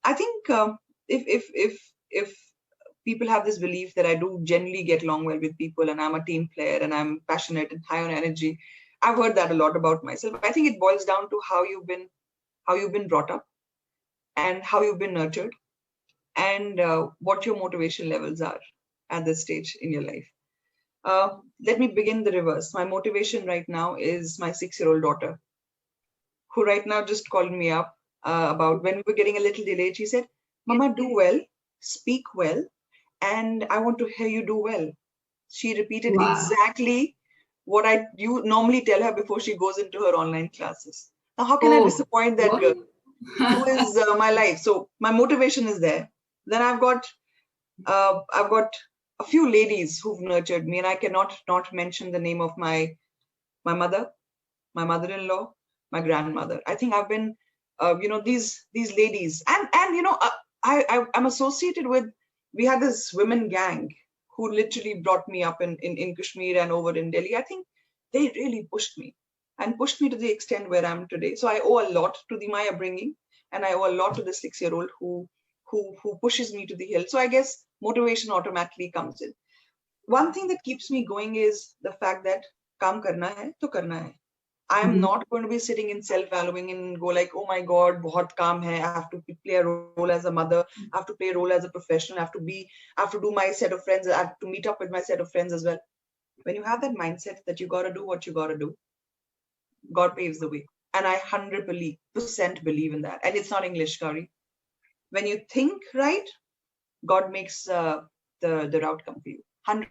I think if people have this belief that I do generally get along well with people and I'm a team player and I'm passionate and high on energy, I've heard that a lot about myself. I think it boils down to how you've been brought up and how you've been nurtured and what your motivation levels are at this stage in your life. Let me begin the reverse. My motivation right now is my 6-year-old daughter, who right now just called me up about when we were getting a little delayed. She said, "Mama, do well, speak well, and I want to hear you do well." She repeated exactly what you normally tell her before she goes into her online classes. Now, how can I disappoint that girl who is my life? So my motivation is there. Then I've got a few ladies who've nurtured me, and I cannot not mention the name of my mother, my mother-in-law, my grandmother. I think I've been, these ladies, and I'm associated with. We had this women gang who literally brought me up in Kashmir and over in Delhi. I think they really pushed me to the extent where I am today. So I owe a lot to my upbringing, and I owe a lot to the 6-year-old who pushes me to the hill. So I guess motivation automatically comes in. One thing that keeps me going is the fact that kaam karna hai to karna hai. I am not going to be sitting in self-valuing and go like, oh my God, bahut kaam hai. I have to play a role as a mother. I have to play a role as a professional. I have to do my set of friends. I have to meet up with my set of friends as well. When you have that mindset that you got to do what you got to do, God paves the way. And I 100% believe in that. And it's not English, Gauri. When you think right, God makes the route come for you. 100.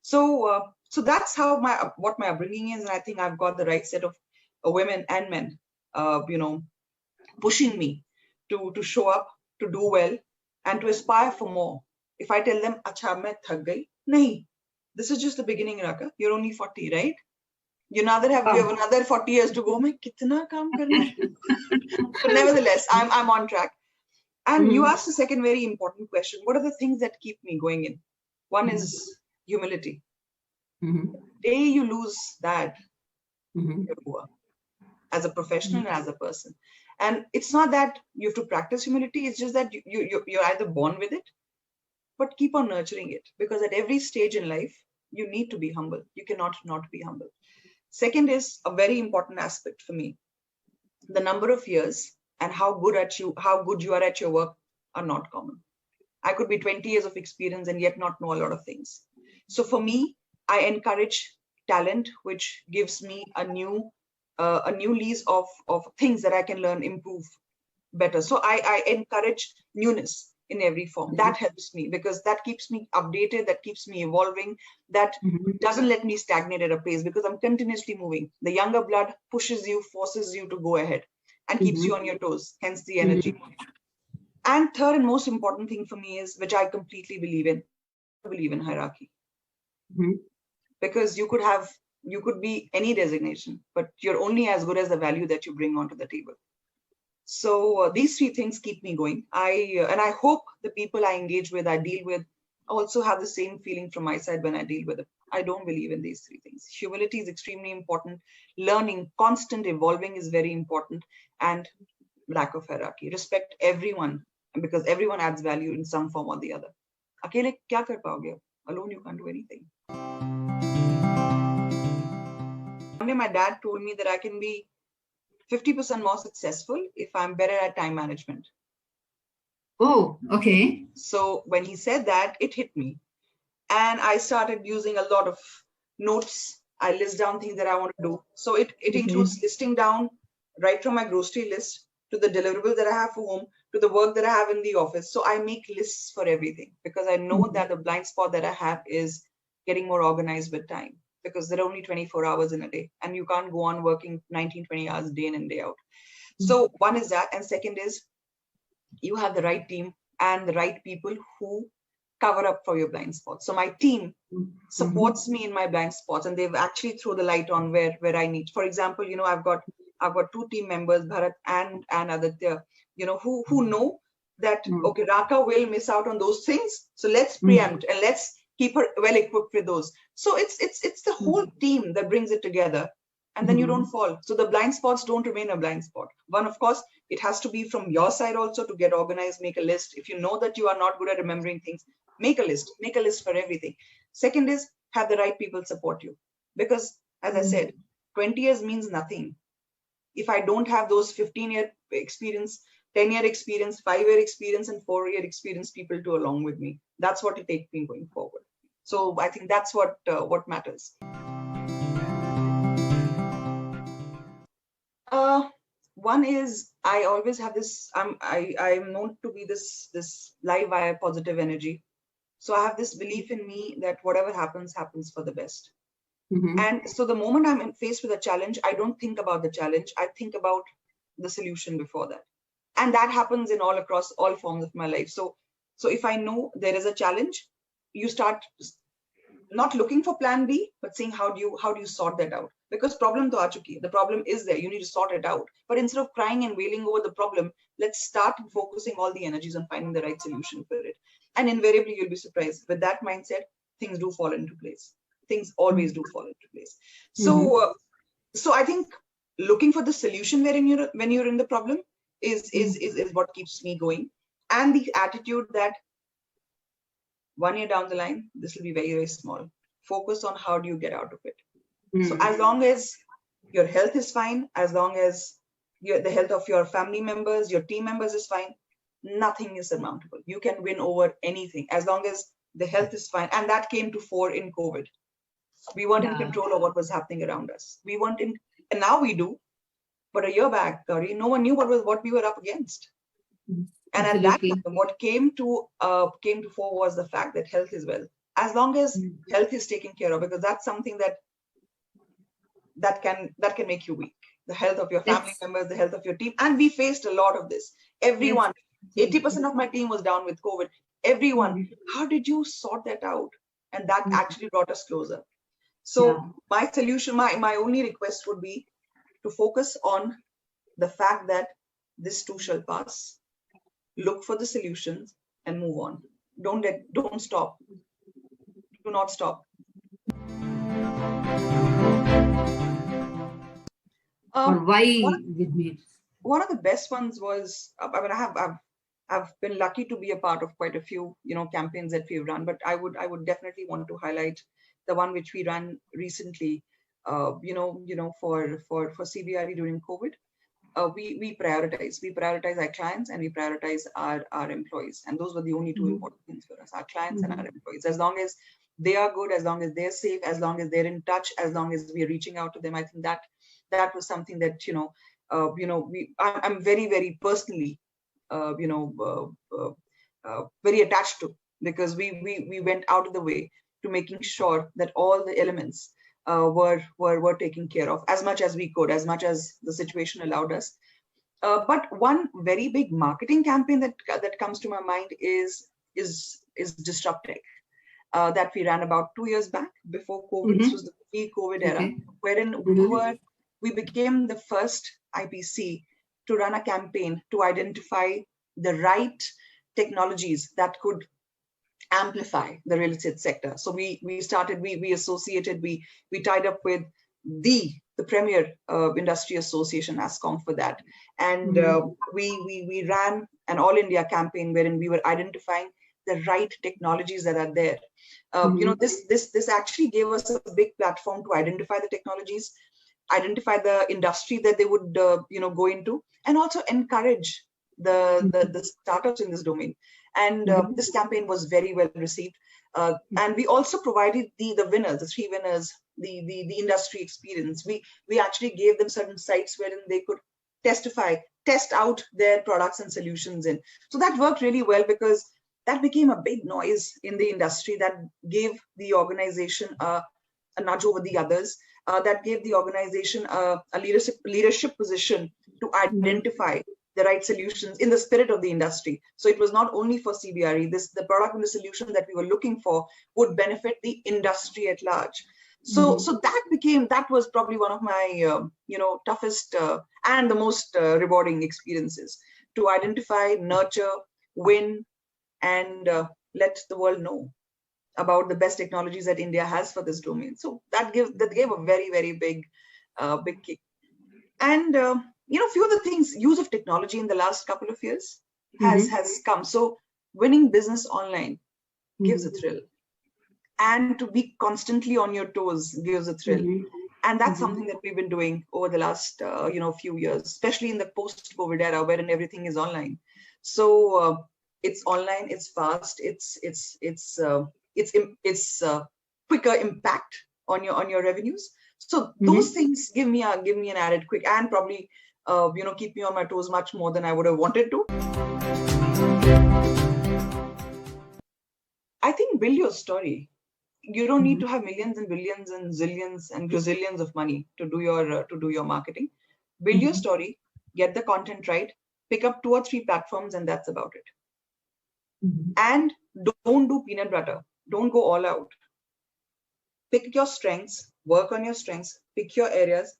So that's how what my upbringing is, and I think I've got the right set of women and men, pushing me to show up, to do well, and to aspire for more. If I tell them, "Acha, main thak gayi," nahi, this is just the beginning, Raka. You're only 40, right? You have another 40 years to go. Main kitna kaam karna hai? But nevertheless, I'm on track. And you asked a second very important question. What are the things that keep me going in? One is humility. Day you lose that, you're poor as a professional and as a person. And it's not that you have to practice humility. It's just that you're either born with it, but keep on nurturing it. Because at every stage in life, you need to be humble. You cannot not be humble. Second is a very important aspect for me. The number of years and how good you are at your work are not common. I could be 20 years of experience and yet not know a lot of things. So for me, I encourage talent, which gives me a new lease of things that I can learn, improve better. So I encourage newness in every form. That helps me because that keeps me updated, that keeps me evolving, that doesn't let me stagnate at a pace because I'm continuously moving. The younger blood pushes you, forces you to go ahead and keeps you on your toes, hence the energy. And third and most important thing for me is, which I completely believe in hierarchy. Because you could be any designation, but you're only as good as the value that you bring onto the table. So these three things keep me going. I hope the people I engage with, I deal with, also have the same feeling from my side when I deal with them. I don't believe in these three things. Humility is extremely important. Learning, constant evolving is very important. And lack of hierarchy. Respect everyone, because everyone adds value in some form or the other. Akele kya kar paoge? Alone you can't do anything. One day my dad told me that I can be 50% more successful if I'm better at time management. Oh, okay. So when he said that, it hit me. And I started using a lot of notes. I list down things that I want to do. So it includes listing down right from my grocery list to the deliverables that I have for home, to the work that I have in the office. So I make lists for everything because I know that the blind spot that I have is getting more organized with time, because there are only 24 hours in a day and you can't go on working 19, 20 hours day in and day out. So one is that. And second is you have the right team and the right people who cover up for your blind spots. So my team supports me in my blind spots, and they've actually throw the light on where I need. For example, I've got 2 team members, Bharat and Aditya, who know that, okay, Raka will miss out on those things. So let's preempt and let's keep her well equipped with those. So it's the whole team that brings it together. and then you don't fall. So the blind spots don't remain a blind spot. One, of course, it has to be from your side also to get organized, make a list. If you know that you are not good at remembering things, make a list for everything. Second is have the right people support you. Because as I said, 20 years means nothing if I don't have those 15-year experience, 10-year experience, 5-year experience, and 4-year experience people to along with me. That's what it takes me going forward. So I think that's what matters. One is I always have this. I'm known to be this live wire positive energy. So I have this belief in me that whatever happens for the best. And so the moment I'm faced with a challenge, I don't think about the challenge. I think about the solution before that. And that happens in all across all forms of my life. So if I know there is a challenge, you start not looking for plan B, but saying how do you sort that out? Because problem to aa chuki, the problem is there. You need to sort it out. But instead of crying and wailing over the problem, let's start focusing all the energies on finding the right solution for it. And invariably, you'll be surprised. With that mindset, things do fall into place. Things always do fall into place. So, so I think looking for the solution when you're in the problem is what keeps me going, and the attitude that 1 year down the line, this will be very, very small. Focus on how do you get out of it. So as long as your health is fine, as long as the health of your family members, your team members is fine, nothing is surmountable. You can win over anything as long as the health is fine. And that came to fore in COVID. We weren't in control of what was happening around us. We weren't in, and now we do. But a year back, Gauri, no one knew what we were up against. And at that time, what came to fore was the fact that health is well. As long as health is taken care of, because that's something that can make you weak. The health of your family members, the health of your team. And we faced a lot of this. Everyone, 80% of my team was down with COVID. Everyone, how did you sort that out? And that actually brought us closer. So my solution, my only request would be to focus on the fact that this too shall pass. Look for the solutions and move on. Don't stop. Do not stop. Why with me? One of the best ones was, I mean, I've been lucky to be a part of quite a few, campaigns that we've run, but I would definitely want to highlight the one which we ran recently, for CBRE during COVID. We prioritize our clients and we prioritize our employees. And those were the only two important things for us, our clients and our employees. As long as they are good, as long as they're safe, as long as they're in touch, as long as we are reaching out to them, I think that was something that, I'm very, very personally, very attached to, because we went out of the way to making sure that all the elements were taken care of as much as we could, as much as the situation allowed us. But one very big marketing campaign that comes to my mind is Disrupt Tech, that we ran about 2 years back before COVID. This was the pre-COVID era, wherein we became the first IPC to run a campaign to identify the right technologies that could amplify the real estate sector. So we associated, we tied up with the premier industry association, ASCOM, for that. And we ran an all India campaign wherein we were identifying the right technologies that are there. This actually gave us a big platform to identify the technologies, identify the industry that they would go into, and also encourage the startups in this domain. And this campaign was very well received. And we also provided the winners, the 3 winners, the industry experience. We actually gave them certain sites wherein they could test out their products and solutions in. So that worked really well, because that became a big noise in the industry that gave the organization a nudge over the others, that gave the organization a leadership position to identify the right solutions in the spirit of the industry. So it was not only for CBRE, the product and the solution that we were looking for would benefit the industry at large. So that was probably one of my toughest and the most rewarding experiences, to identify, nurture, win, and let the world know about the best technologies that India has for this domain. So that gave a very, very big big kick. And few of the things, use of technology in the last couple of years has come. So winning business online gives a thrill, and to be constantly on your toes gives a thrill. And that's something that we've been doing over the last few years, especially in the post-COVID era, wherein everything is online. So it's online, it's fast, it's quicker impact on your revenues. So those things give me an added quick, and probably keep me on my toes much more than I would have wanted to. I think build your story. You don't need to have millions and billions and zillions and gazillions of money to do your marketing. Build your story, get the content right, pick up 2 or 3 platforms, and that's about it. And don't do peanut butter. Don't go all out. Pick your strengths, work on your strengths, pick your areas,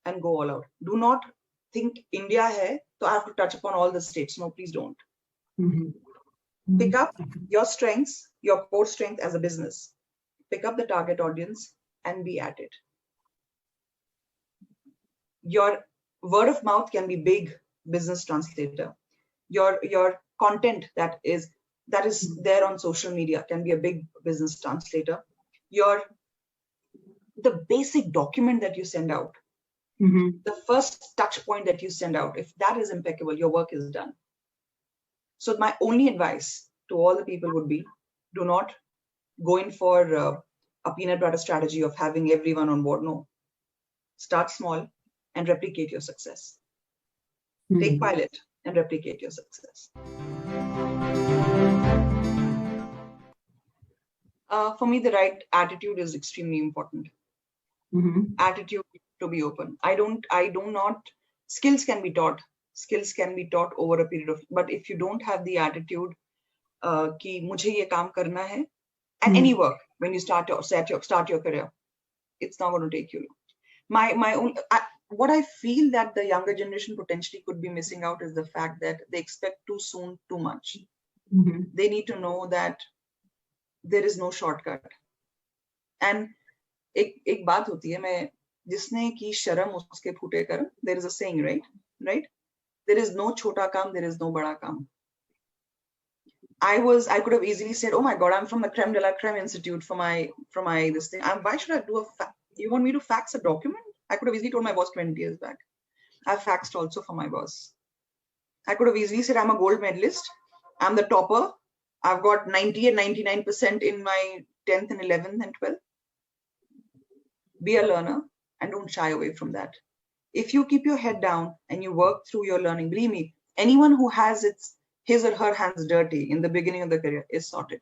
and go all out. Do not think India hai, so I have to touch upon all the states. No, please don't. Pick up your strengths, your core strength as a business. Pick up the target audience and be at it. Your word of mouth can be big business translator. Your content that is there on social media can be a big business translator. The basic document that you send out, the first touch point that you send out, if that is impeccable, your work is done. So my only advice to all the people would be, do not go in for a peanut butter strategy of having everyone on board. No. Start small and replicate your success. Take pilot and replicate your success. For me, the right attitude is extremely important. Attitude to be open. Skills can be taught. Skills can be taught over a period of, but if you don't have the attitude कि मुझे ये काम करना है, and any work, when you start your career, it's not going to take you long. What I feel that the younger generation potentially could be missing out is the fact that they expect too soon too much. They need to know that there is no shortcut. And एक बात होती है, मैं जिसने की शर्म उसके फूटे कर्म. There is a saying, right? There is no छोटा काम, there is no बड़ा काम. I could have easily said, oh my God, I'm from the Creme de la Creme Institute for my this thing. Why should I do you want me to fax a document? I could have easily told my boss 20 years back. I've faxed also for my boss. I could have easily said, I'm a gold medalist. I'm the topper. I've got 90 and 99% in my 10th and 11th and 12th. Be a learner and don't shy away from that. If you keep your head down and you work through your learning, believe me, anyone who has his or her hands dirty in the beginning of the career is sorted.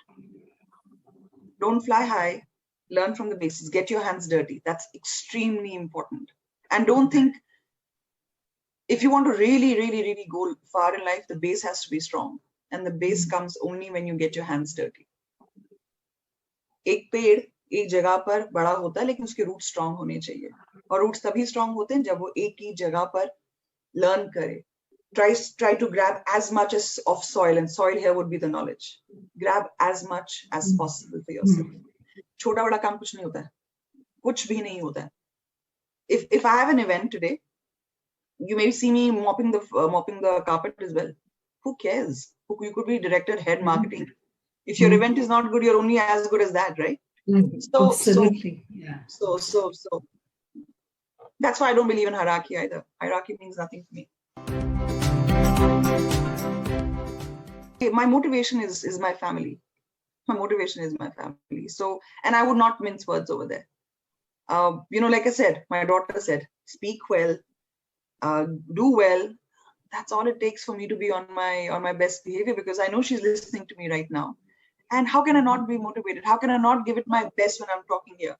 Don't fly high, learn from the basics, get your hands dirty. That's extremely important. And don't think, if you want to really, really, really go far in life, the base has to be strong. And the base comes only when you get your hands dirty. एक पेड़ एक जगह पर बड़ा होता है, लेकिन उसके रूट्स स्ट्रांग होने चाहिए. और रूट्स तभी स्ट्रांग होते हैं जब वो एक ही जगह पर लर्न करे. Try to grab as much of soil, and soil here would be the knowledge. Grab as much as possible for yourself. छोटा बड़ा काम कुछ नहीं होता है, कुछ भी नहीं होता है. If I have an event today, you may see me mopping the carpet as well. Who cares? You could be director, head marketing. If your event is not good, you're only as good as that, right? Absolutely. So that's why I don't believe in hierarchy either. Hierarchy means nothing to me. My motivation is my family. My motivation is my family. So, and I would not mince words over there. Like I said, my daughter said, speak well, do well. That's all it takes for me to be on my best behavior, because I know she's listening to me right now. And how can I not be motivated? How can I not give it my best when I'm talking here?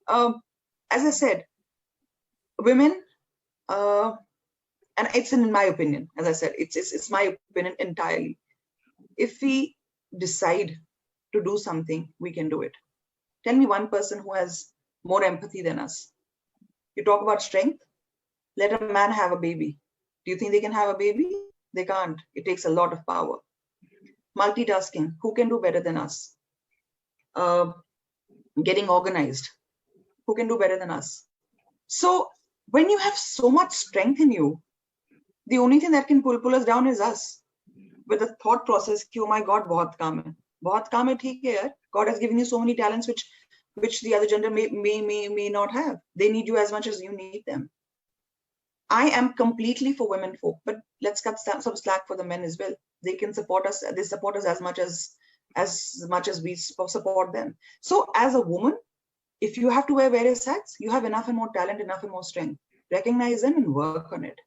As I said, women, and it's in my opinion, as I said, it's my opinion entirely. If we decide to do something, we can do it. Tell me one person who has more empathy than us. You talk about strength. Let a man have a baby. Do you think they can have a baby? They can't. It takes a lot of power. Multitasking. Who can do better than us? Getting organized. Who can do better than us? So When you have so much strength in you, the only thing that can pull us down is us. With a thought process, oh my God, bahut kaam hai. Bahut kaam hai, theek hai yaar. God has given you so many talents which the other gender may not have. They need you as much as you need them. I am completely for women folk, but let's cut some slack for the men as well. They can support us. They support us as much as we support them. So as a woman, if you have to wear various hats, you have enough and more talent, enough and more strength. Recognize them and work on it.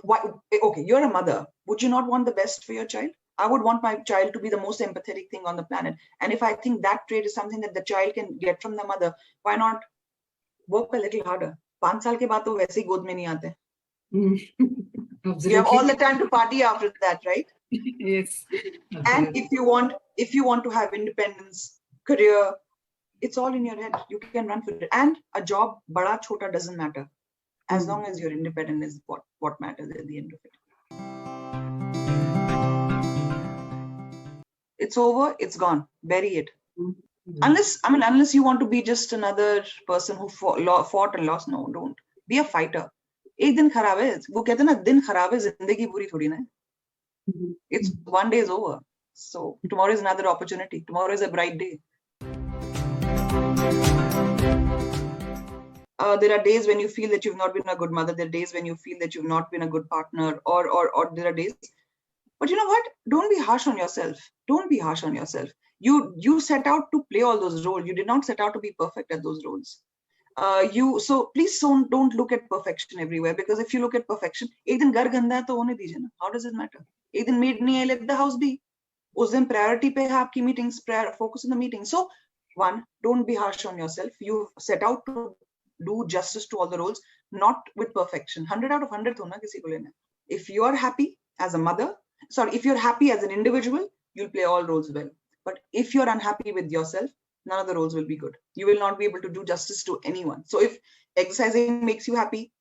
Why, okay, you're a mother. Would you not want the best for your child? I would want my child to be the most empathetic thing on the planet. And if I think that trait is something that the child can get from the mother, why not work a little harder? 5 साल के बाद तो वैसे ही गोद में नहीं आते. You have all the time to party after that, right? Yes. And if you want to have independence, career, it's all in your head. You can run for it. And a job, bada chota, doesn't matter. As long as you're independent is what matters at the end of it. It's over, it's gone. Bury it. Unless you want to be just another person who fought and lost. No, don't. Be a fighter. एक दिन खराब है. वो कहते हैं ना, दिन खराब है, जिंदगी पूरी थोड़ी ना. It's one day is over. So tomorrow is another opportunity. Tomorrow is a bright day. There are days when you feel that you've not been a good mother. There are days when you feel that you've not been a good partner, or there are days. But you know what? Don't be harsh on yourself. Don't be harsh on yourself. You set out to play all those roles. You did not set out to be perfect at those roles. So please don't look at perfection everywhere, because if you look at perfection, एक दिन घर गंदा है तो होने दीजिए ना. How does it matter? एक दिन maid नहीं है, let the house be. उस दिन priority पे है आपकी meetings, focus on the meeting. So one, don't be harsh on yourself. You set out to do justice to all the roles, not with perfection. 100 out of 100 तो ना किसी को लेना. If you are happy as a mother, if you're happy as an individual, you'll play all roles well. But if you're unhappy with yourself, none of the roles will be good. You will not be able to do justice to anyone. So if exercising makes you happy,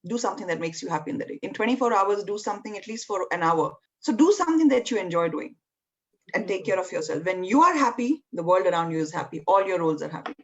do something that makes you happy in the day. In 24 hours, do something at least for an hour. So do something that you enjoy doing and take care of yourself. When you are happy, the world around you is happy. All your roles are happy.